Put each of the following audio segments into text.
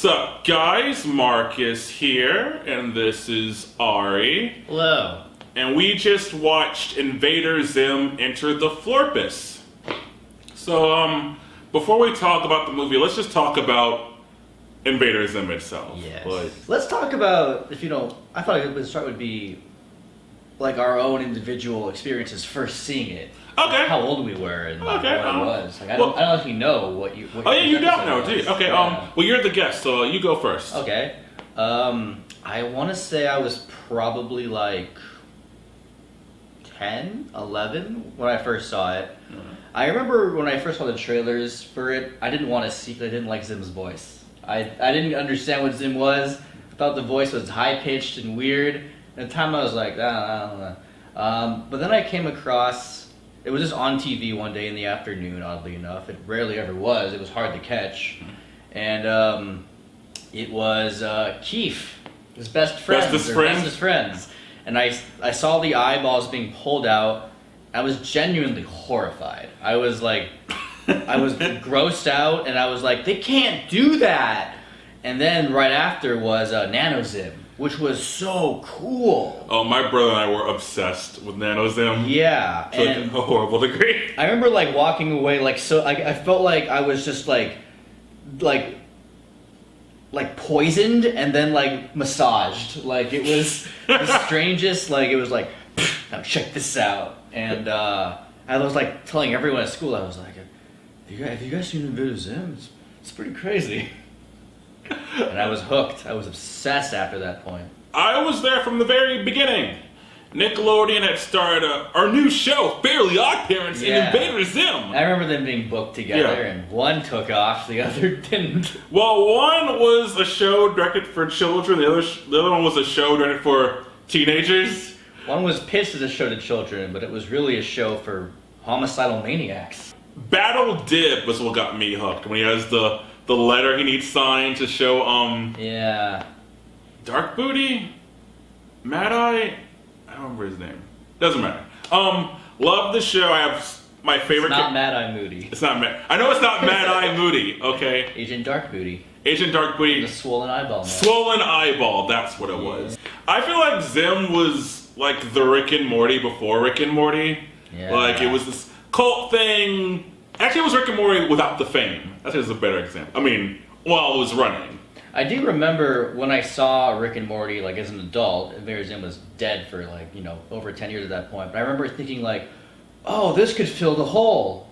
Sup guys, Marcus here, and this is Ari. Hello. And we just watched Invader Zim enter the Florpus. So, before we talk about the movie, let's just talk about Invader Zim itself. Yes. Like, Let's talk about, I thought a good start would be like our own individual experiences first seeing it. Okay. How old we were and what it was. Like, I don't actually know what you. What you don't know, do you? Okay. Yeah. Well, you're the guest, so you go first. Okay. I want to say I was probably like 10, 11 when I first saw it. Mm-hmm. I remember when I first saw the trailers for it, I didn't want to see because I didn't like Zim's voice. I didn't understand what Zim was. I thought the voice was high-pitched and weird. At the time I was like, I don't know. But then I came across, it was just on TV one day in the afternoon, oddly enough. It rarely ever was. It was hard to catch. And it was Keith, his bestest friends. And I saw the eyeballs being pulled out. I was genuinely horrified. I was like, I was grossed out, and I was like, they can't do that. And then right after was Nano Zim, which was so cool. Oh, my brother and I were obsessed with Nano Zim. Yeah, to like a horrible degree. I remember like walking away like so. I felt like I was just like poisoned and then like massaged. Like it was the strangest. Like it was like, now check this out. And I was like telling everyone at school. I was like, have you guys seen Invader Zim? It's pretty crazy. And I was hooked. I was obsessed after that point. I was there from the very beginning. Nickelodeon had started our new show, Fairly Odd Parents, in Invader Zim. I remember them being booked together, and one took off, the other didn't. Well, one was a show directed for children, the other one was a show directed for teenagers. One was pitched as a show to children, but it was really a show for homicidal maniacs. Battle Dib was what got me hooked, when he has the letter he needs signed to show, Yeah. Dark Booty? Mad Eye? I don't remember his name. Doesn't matter. Love the show. I have my favorite. It's not Mad Eye Moody. It's not Mad. I know it's not Mad Eye Moody. Okay. Agent Dark Booty. Agent Dark Booty. The swollen eyeball. Man. Swollen eyeball. That's what it was. I feel like Zim was like the Rick and Morty before Rick and Morty. Yeah. Like it was this cult thing. Actually, it was Rick and Morty without the fame. I think it's a better example. I mean, while it was running. I do remember when I saw Rick and Morty, like, as an adult, Invader Zim was dead for, like, over 10 years at that point. But I remember thinking, like, oh, this could fill the hole.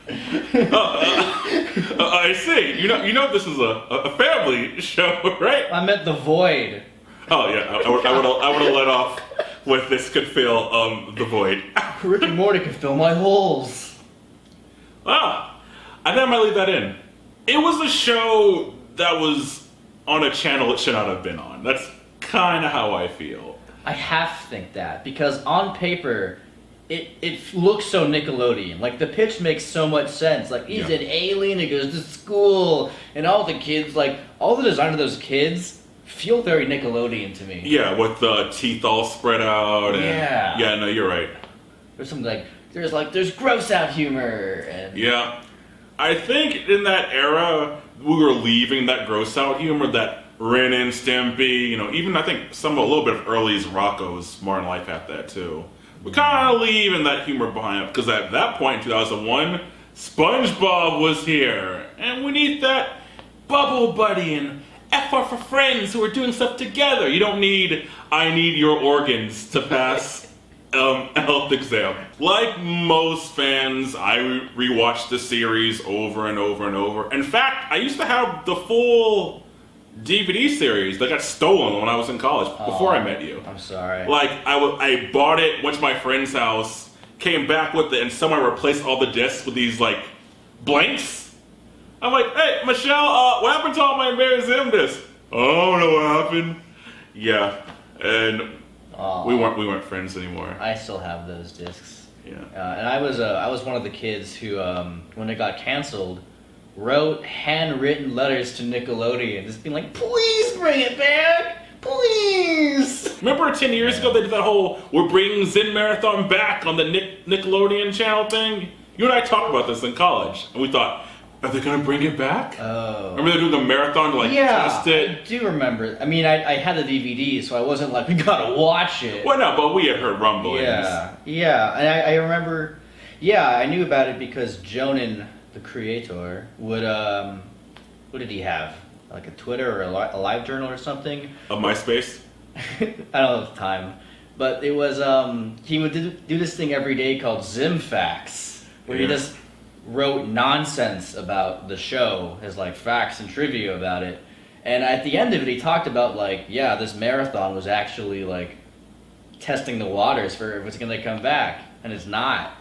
I see. You know this is a family show, right? I meant the void. Oh, yeah. I would have let off with this could fill the void. Rick and Morty could fill my holes. Ah, I think I might leave that in. It was a show that was on a channel it should not have been on. That's kind of how I feel. I have to think that, because on paper, it looks so Nickelodeon. Like, the pitch makes so much sense. Like, he's an alien who goes to school, and all the kids, like, all the design of those kids feel very Nickelodeon to me. Yeah, with the teeth all spread out. And, yeah, no, you're right. There's something like, there's gross out humor. And yeah. I think in that era, we were leaving that gross out humor, that Ren and Stimpy, even I think a little bit of early's Rocco's Modern Life had that too. We're kind of leaving that humor behind, because at that point in 2001, SpongeBob was here. And we need that Bubble Buddy and FR for friends who are doing stuff together. You don't need I need your organs to pass health exam. Like most fans, I rewatched the series over and over and over. In fact, I used to have the full DVD series that got stolen when I was in college before I met you. I'm sorry. Like, I bought it, went to my friend's house, came back with it, and someone replaced all the discs with these, like, blanks. I'm like, hey, Michelle, what happened to all my Invader Zim discs? I don't know what happened. Yeah, and we weren't friends anymore. I still have those discs. Yeah. And I was one of the kids who, when it got canceled, wrote handwritten letters to Nickelodeon, just being like, please bring it back, please. Remember 10 years ago they did that whole "We're bringing Zen Marathon back" on the Nickelodeon channel thing? You and I talked about this in college, and we thought, Are they gonna bring it back? Oh. Remember they're doing a marathon to like test it? I do remember. I mean, I had the DVD, so I wasn't like, we gotta watch it. Well, no, but we had heard rumblings. Yeah. And I remember, I knew about it because Jonan, the creator, would, what did he have? Like a Twitter or a live journal or something? A MySpace? I don't know at the time. But it was, he would do this thing every day called Zim Facts, where he just wrote nonsense about the show, his like facts and trivia about it. And at the end of it, he talked about like, this marathon was actually like testing the waters for if it's going to come back. And it's not.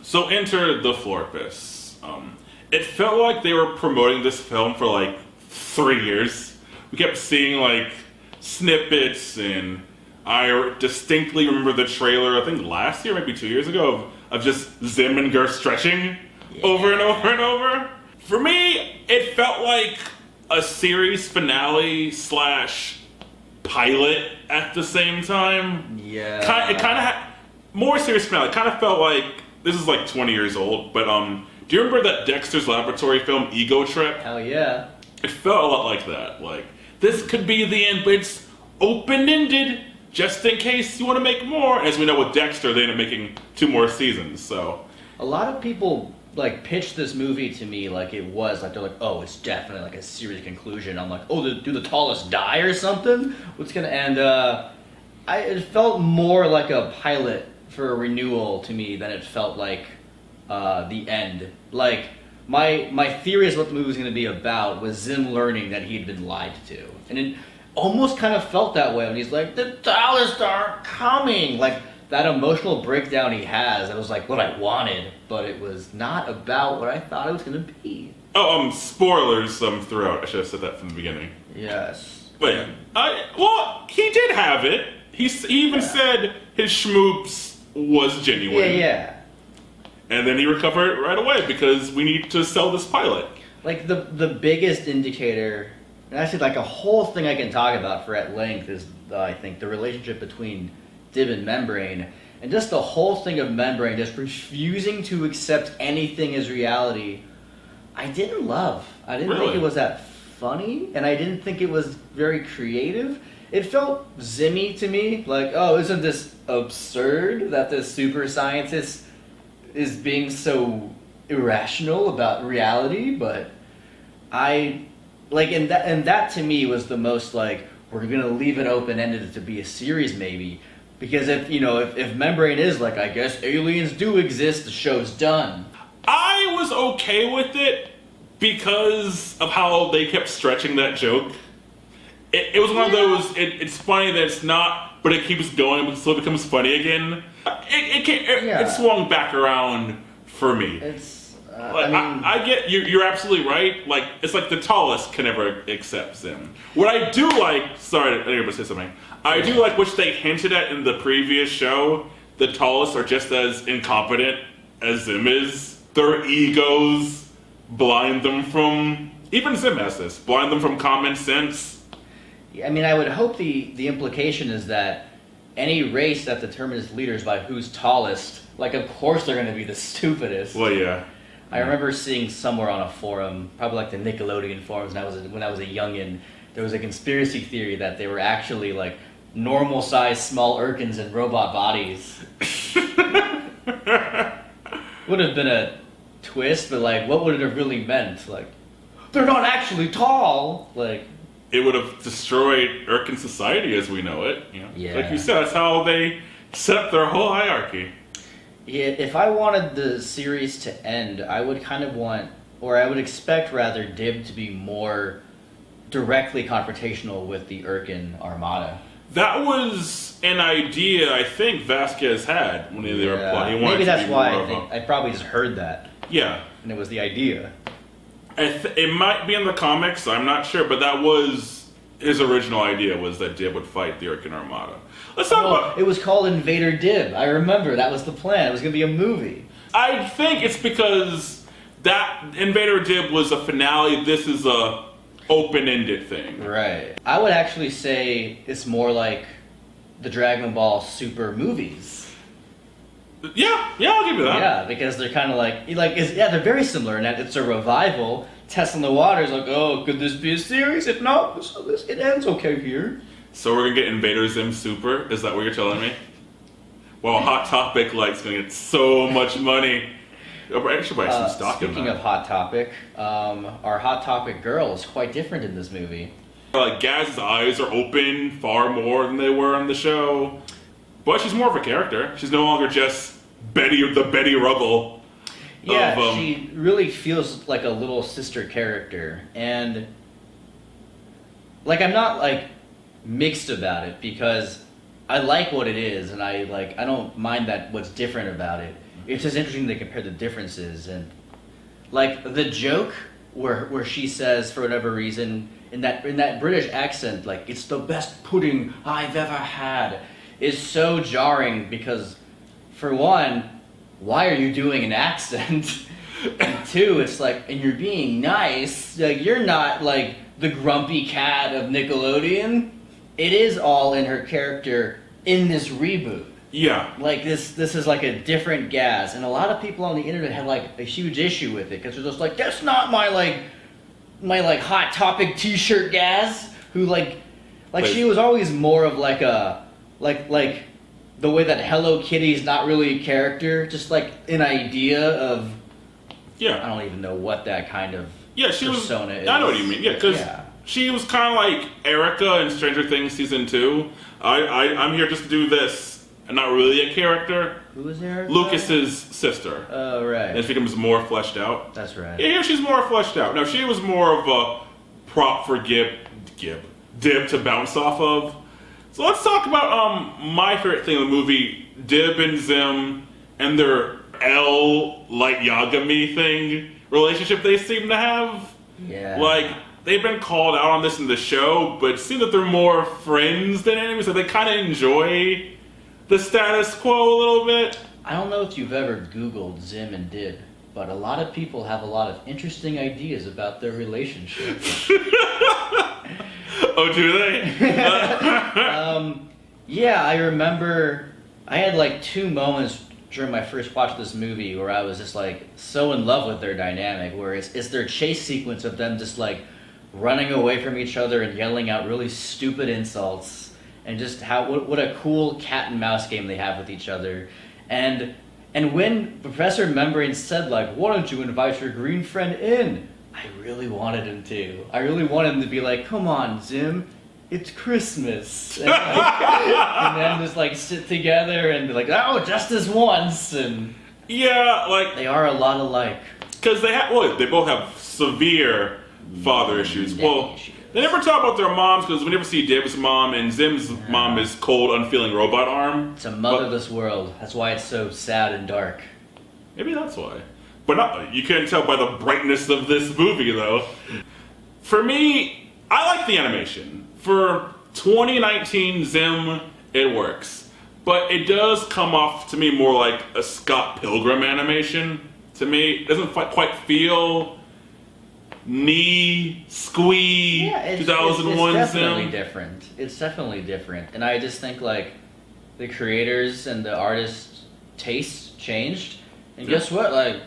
So enter the Florpus. It felt like they were promoting this film for like 3 years. We kept seeing like snippets, and I distinctly remember the trailer, I think last year, maybe 2 years ago, of just Zim and Gur stretching over and over and over. For me, it felt like a series finale / pilot at the same time. Yeah. It kind of had more series finale. It kind of felt like this is like 20 years old, but do you remember that Dexter's Laboratory film Ego Trip? Hell yeah. It felt a lot like that. Like, this could be the end, but it's open-ended, just in case you want to make more. As we know with Dexter, they ended up making 2 more seasons, so. A lot of people, like, pitched this movie to me like it was, like, they're like, oh, it's definitely, like, a series conclusion. I'm like, oh, do the tallest die or something? What's gonna end? It felt more like a pilot for a renewal to me than it felt like the end. Like, my theory is what the movie was going to be about was Zim learning that he'd been lied to. And it almost kind of felt that way when he's like, the tallest aren't coming! Like, that emotional breakdown he has, that was like what I wanted, but it was not about what I thought it was going to be. Oh, spoilers throughout. I should have said that from the beginning. Yes. But, well, he did have it. He even said his schmoops was genuine. Yeah. And then he recovered it right away because we need to sell this pilot. Like, the biggest indicator, and actually, like, a whole thing I can talk about for at length is, I think, the relationship between Dib and Membrane. And just the whole thing of Membrane just refusing to accept anything as reality, I didn't love. I didn't think it was that funny, and I didn't think it was very creative. It felt Zimy to me, like, oh, isn't this absurd that this super scientist is being so irrational about reality? But and that to me was the most like, we're gonna leave it open-ended to be a series maybe, because if Membrane is like, I guess aliens do exist, the show's done. I was okay with it because of how they kept stretching that joke. It was one of those, it's funny that it's not, but it keeps going, but still becomes funny again. It swung back around for me. It's, I get, you're absolutely right. Like, it's like the tallest can never accept Zim. What I do like, sorry, I didn't even say something. I do like, which they hinted at in the previous show, the tallest are just as incompetent as Zim is. Their egos blind them from, even Zim has this, blind them from common sense. I mean, I would hope the implication is that any race that determines leaders by who's tallest, like, of course they're going to be the stupidest. Well, yeah. I remember seeing somewhere on a forum, probably like the Nickelodeon forums when I was a youngin', there was a conspiracy theory that they were actually like normal-sized small Urkins in robot bodies. Would have been a twist, but like, what would it have really meant? Like, they're not actually tall! Like, it would have destroyed Urkin society as we know it. You know? Yeah. Like you said, that's how they set up their whole hierarchy. Yeah, if I wanted the series to end, I would kind of want, or I would expect rather, Dib to be more directly confrontational with the Urkin Armada. That was an idea I think Vasquez had when they were playing. Maybe that's why I probably just heard that. Yeah. And it was the idea. It might be in the comics, I'm not sure, but that was his original idea, was that Dib would fight the Urkin Armada. Let's talk about... It was called Invader Dib. I remember, that was the plan. It was going to be a movie. I think it's because that Invader Dib was a finale, this is a open-ended thing. Right. I would actually say it's more like the Dragon Ball Super movies. Yeah, I'll give you that. Yeah, because they're kind of they're very similar in that it's a revival, testing the waters. Like, oh, could this be a series? If not, it ends okay here. So we're gonna get Invader Zim Super? Is that what you're telling me? Well, Hot Topic is gonna get so much money. I should buy some stock in that. Speaking of Hot Topic, our Hot Topic girl is quite different in this movie. Like Gaz's eyes are open far more than they were on the show, but she's more of a character. She's no longer just Betty Ruggle. Yeah, she really feels like a little sister character, and I'm not mixed about it because I like what it is, and I don't mind that what's different about it. It's just interesting to compare the differences, and the joke where she says for whatever reason in that British accent, it's the best pudding I've ever had, is so jarring because for one, why are you doing an accent? And two, it's and you're being nice. You're not the grumpy cat of Nickelodeon. It is all in her character in this reboot. Yeah. This is a different Gaz, and a lot of people on the internet have a huge issue with it because they're just that's not my my Hot Topic T-shirt Gaz, who she was always more of a the way that Hello Kitty's not really a character, just an idea of. Yeah. I don't even know what that kind of persona is. I know what you mean. Yeah, because she was kind of like Erica in Stranger Things season 2. I'm here just to do this, and not really a character. Who was Erica? Lucas's sister. Oh, right. And she becomes more fleshed out. That's right. Yeah, she's more fleshed out. No, she was more of a prop for Dib to bounce off of. So let's talk about my favorite thing in the movie, Dib and Zim and their Light Yagami thing relationship they seem to have. Yeah. They've been called out on this in the show, but it seems that they're more friends than enemies, so they kind of enjoy the status quo a little bit. I don't know if you've ever Googled Zim and Dib, but a lot of people have a lot of interesting ideas about their relationship. Oh, do they? Yeah, I remember I had 2 moments during my first watch of this movie where I was just so in love with their dynamic, where it's their chase sequence of them just running away from each other and yelling out really stupid insults, and just what a cool cat and mouse game they have with each other. And when Professor Membrane said why don't you invite your green friend in, I really wanted him to. I really wanted him to be come on, Zim, it's Christmas. And, and then just sit together and be oh, just this once. And yeah, they are a lot alike. Because they both have severe father issues. They never talk about their moms because we never see Dib's mom, and Zim's mom is cold, unfeeling robot arm. It's a motherless world. That's why it's so sad and dark. Maybe that's why. But you can't tell by the brightness of this movie, though. For me, I like the animation. For 2019 Zim, it works. But it does come off to me more like a Scott Pilgrim animation. To me, it doesn't quite feel knee squee 2001 it's definitely Zim. different. It's definitely different. And I just think the creators and the artists' tastes changed. And guess what?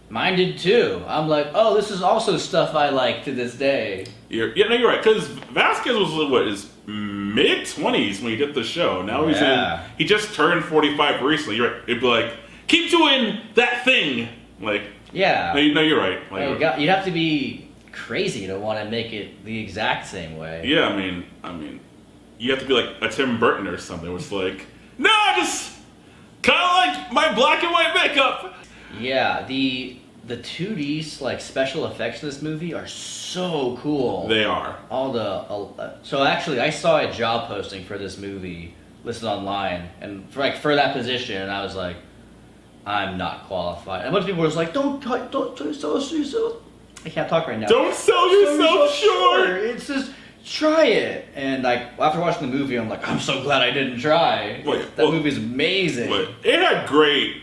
Mine did too. I'm oh, this is also stuff I like to this day. You're right. Because Vasquez was his mid-20s when he did the show. Now he just turned 45 recently. You're right. It'd be keep doing that thing. Yeah. No, you're right. You'd have to be crazy to want to make it the exact same way. Yeah, I mean, you have to be a Tim Burton or something. Where it's no, I just kind of my black and white makeup. Yeah, the 2D special effects of this movie are so cool. They are. So actually, I saw a job posting for this movie listed online, and for that position, and I was I'm not qualified. And a bunch of people were just don't sell yourself. I can't talk right now. Don't sell yourself short. It's just try it. And after watching the movie, I'm I'm so glad I didn't try. That movie's amazing. But it had great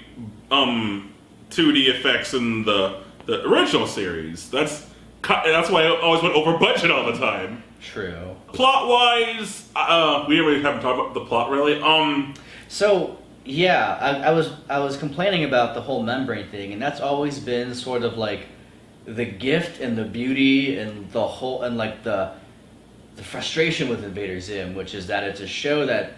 2D effects in the original series. That's why I always went over budget all the time. True. Plot wise, we haven't talked about the plot really. So Yeah, I was complaining about the whole membrane thing, and that's always been sort of like the gift and the beauty and the whole and like the frustration with Invader Zim, which is that it's a show that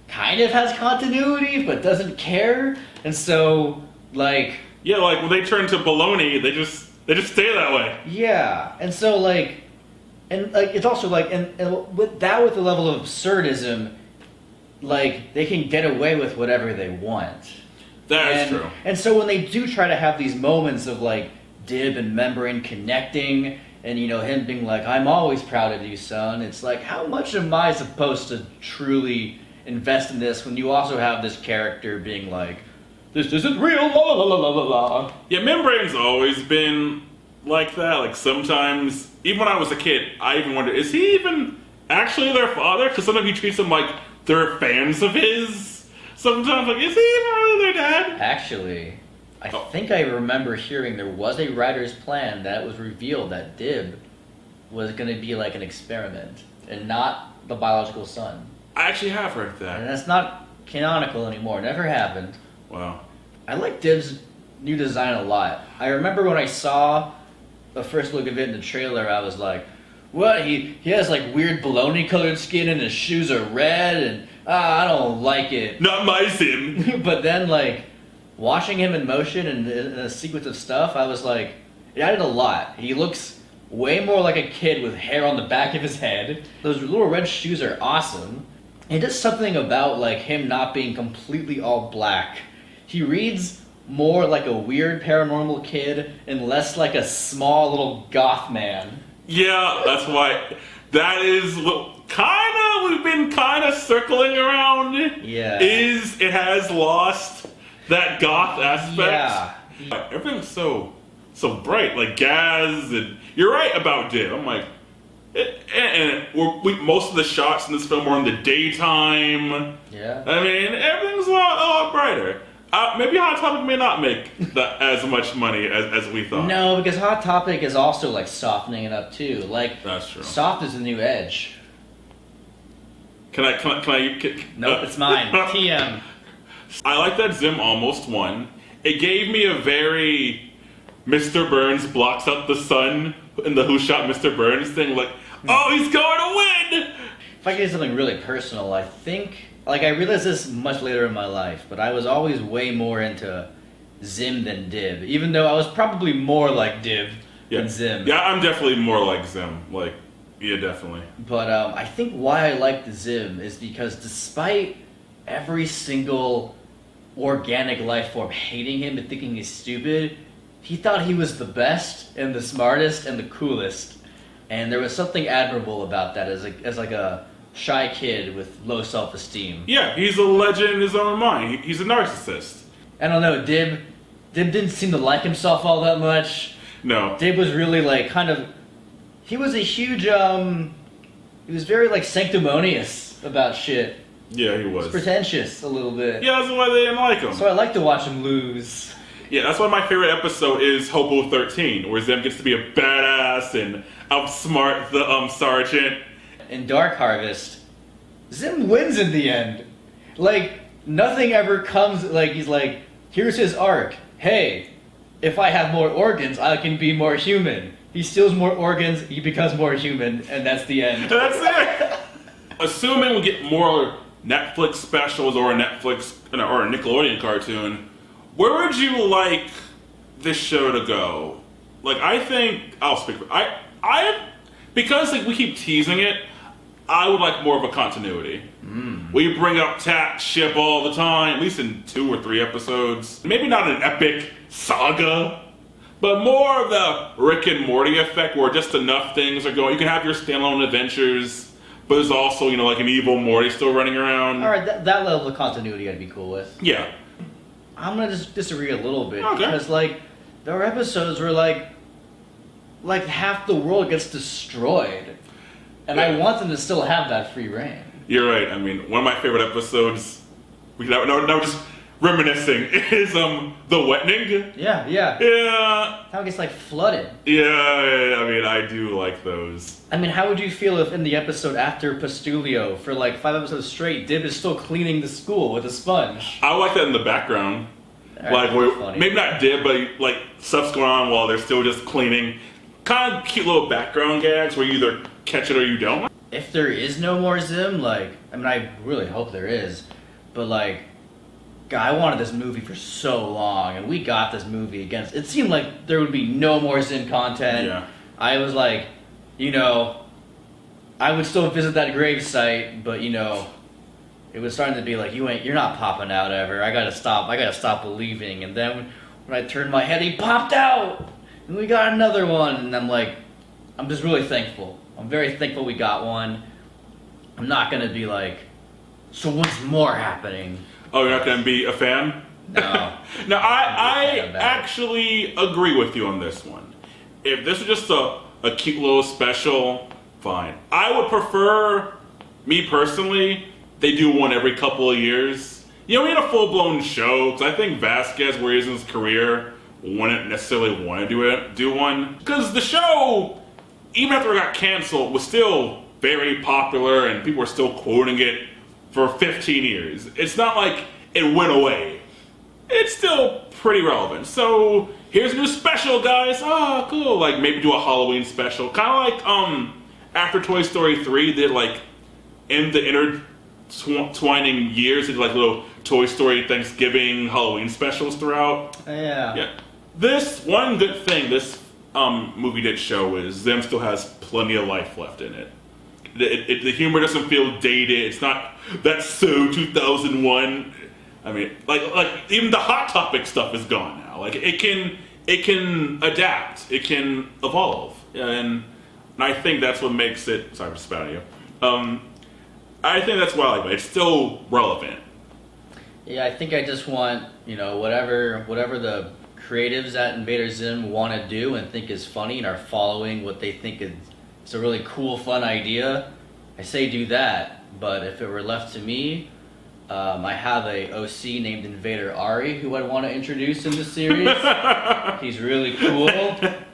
kind of has continuity but doesn't care, and so like Yeah, like when they turn to baloney, they just stay that way. yeah, and so like and like it's also like and with that with the level of absurdism, like they can get away with whatever they want. That's true. And so when they do try to have these moments of like Dib and Membrane connecting, and you know him being like, "I'm always proud of you, son," it's like, how much am I supposed to truly invest in this when you also have this character being like, "This isn't real," la la la la la la. Yeah, Membrane's always been like that. Like sometimes, even when I was a kid, I even wondered, is he even actually their father? Because sometimes he treats them like they're fans of his. Sometimes, like, is he even really their dad? Actually, I think I remember hearing there was a writer's plan that it was revealed that Dib was going to be like an experiment and not the biological son. I actually have heard that. And that's not canonical anymore. Never happened. Wow. I like Dib's new design a lot. I remember when I saw the first look of it in the trailer, I was like, what? He has like weird baloney colored skin and his shoes are red and I don't like it. Not my Zim. But then like watching him in motion and in a sequence of stuff, I was like, it added a lot. He looks way more like a kid with hair on the back of his head. Those little red shoes are awesome. It does something about like him not being completely all black. He reads more like a weird paranormal kid and less like a small little goth man. Yeah, that's why. That is what we've been kind of circling around. Yeah. Is it has lost that goth aspect. Yeah. Everything's so bright, like Gaz, and you're right about Dib. I'm like, most of the shots in this film are in the daytime. Yeah. I mean, everything's a lot brighter. Maybe Hot Topic may not make as much money as we thought. No, because Hot Topic is also like softening it up too. Like That's true. soft is the new edge. Can I? Nope, it's mine. TM. I like that Zim almost won. It gave me a very Mr. Burns blocks out the sun in the Who Shot Mr. Burns thing. Like, oh, he's going to win! If I could do something really personal, I think, like I realized this much later in my life, but I was always way more into Zim than Dib, even though I was probably more like Dib than Zim. Yeah, I'm definitely more like Zim. Like, yeah, definitely. But I think why I like the Zim is because despite every single organic life form hating him and thinking he's stupid, he thought he was the best and the smartest and the coolest. And there was something admirable about that as like a shy kid with low self-esteem. Yeah, he's a legend in his own mind. He's a narcissist. I don't know, Dib didn't seem to like himself all that much. No. Dib was really like kind of, he was a huge, he was very like sanctimonious about shit. Yeah, he was. Pretentious a little bit. Yeah, that's why they didn't like him. So I like to watch him lose. Yeah, that's why my favorite episode is Hobo 13, where Zim gets to be a badass and outsmart the sergeant. In Dark Harvest, Zim wins in the end. Like, nothing ever comes, like, he's like, here's his arc. Hey, if I have more organs, I can be more human. He steals more organs, he becomes more human, and that's the end. That's it! Assuming we get more Netflix specials or a Netflix or a Nickelodeon cartoon, where would you like this show to go? Like, I think I'll speak for because like we keep teasing it, I would like more of a continuity. We bring up Tat Ship all the time, at least in 2 or 3 episodes. Maybe not an epic saga, but more of the Rick and Morty effect where just enough things are going. You can have your standalone adventures, but there's also, like an evil Morty still running around. Alright, that level of continuity I'd be cool with. Yeah. I'm gonna just disagree a little bit. Okay. Because, like, there are episodes where, like half the world gets destroyed. And I want them to still have that free reign. You're right. I mean, one of my favorite episodes, reminiscing is the wetning. Yeah, yeah. Yeah. How it gets like flooded. Yeah, I mean, I do like those. I mean, how would you feel if in the episode after Pastulio, for like 5 episodes straight, Dib is still cleaning the school with a sponge? I like that in the background. That'd Like, be where, funny. maybe not Dib, but like stuff's going on while they're still just cleaning. Kind of cute little background gags where you either catch it or you don't. If there is no more Zim, like, I mean, I really hope there is, but like, God, I wanted this movie for so long, and we got this movie against. It seemed like there would be no more Zim content. Yeah. I was like, you know, I would still visit that gravesite, but you know, it was starting to be like, you're not popping out ever. I gotta stop believing. And then when I turned my head, he popped out, and we got another one. And I'm like, I'm just really thankful. I'm very thankful we got one. I'm not gonna be like, so what's more happening? Oh, you're not going to be a fan? No. No, I fan of that. actually agree with you on this one. If this was just a cute little special, fine. I would prefer, me personally, they do one every couple of years. You know, we had a full-blown show, because I think Vasquez, where he is in his career, wouldn't necessarily want to do one. Because the show, even after it got canceled, was still very popular, and people were still quoting it for 15 years. It's not like it went away. It's still pretty relevant. So here's a new special, guys. Ah, cool. Like maybe do a Halloween special. Kind of like after Toy Story 3 did like in the intertwining years, they did like little Toy Story Thanksgiving Halloween specials throughout. Yeah. Yeah. This one good thing this movie did show is Zim still has plenty of life left in it. The humor doesn't feel dated. It's not that's so 2001. I mean, like even the Hot Topic stuff is gone now. Like it can adapt. It can evolve, and I think that's what makes it. Sorry, I'm spouting you. I think that's why I like it. It's still relevant. Yeah, I think I just want, you know, whatever the creatives at Invader Zim want to do and think is funny and are following what they think is a really cool, fun idea, I say do that. But if it were left to me, I have a OC named Invader Ari who I'd want to introduce in the series. He's really cool.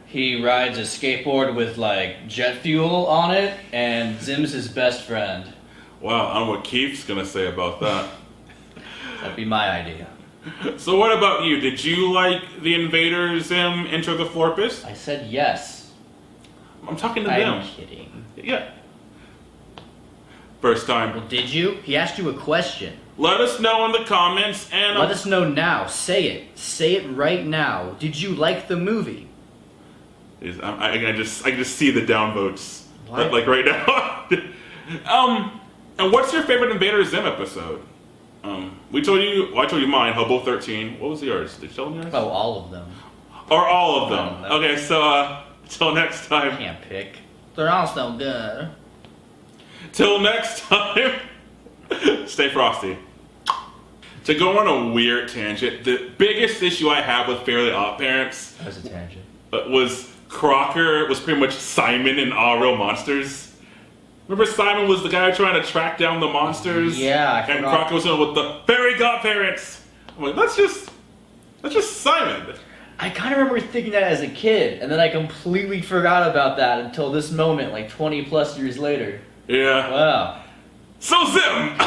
He rides a skateboard with like jet fuel on it, and Zim's his best friend. Wow, I don't know what Keith's gonna say about that. That'd be my idea. So what about you? Did you like the Invader Zim Enter the Florpus? I said yes. I'm talking to I'm them. kidding. Yeah. First time. Well, did you? He asked you a question. Let us know in the comments and Let us know now. Say it. Say it right now. Did you like the movie? I can just see the downvotes What? like right now. And what's your favorite Invader Zim episode? I told you mine, Hobo 13. What was yours? Did you tell me yours? Oh, all of them. Or all of them. All of them. Okay, so till next time. Can't pick. They're all so good. Till next time. Stay frosty. To go on a weird tangent, the biggest issue I have with Fairly Odd Parents That was a tangent. was Crocker was pretty much Simon in All Real Monsters. Remember Simon was the guy trying to track down the monsters? Yeah, I And forgot. Crocker was in with the Fairy Godparents. I'm like, that's just Simon. I kind of remember thinking that as a kid, and then I completely forgot about that until this moment, like 20 plus years later. Yeah. Wow. So Zim!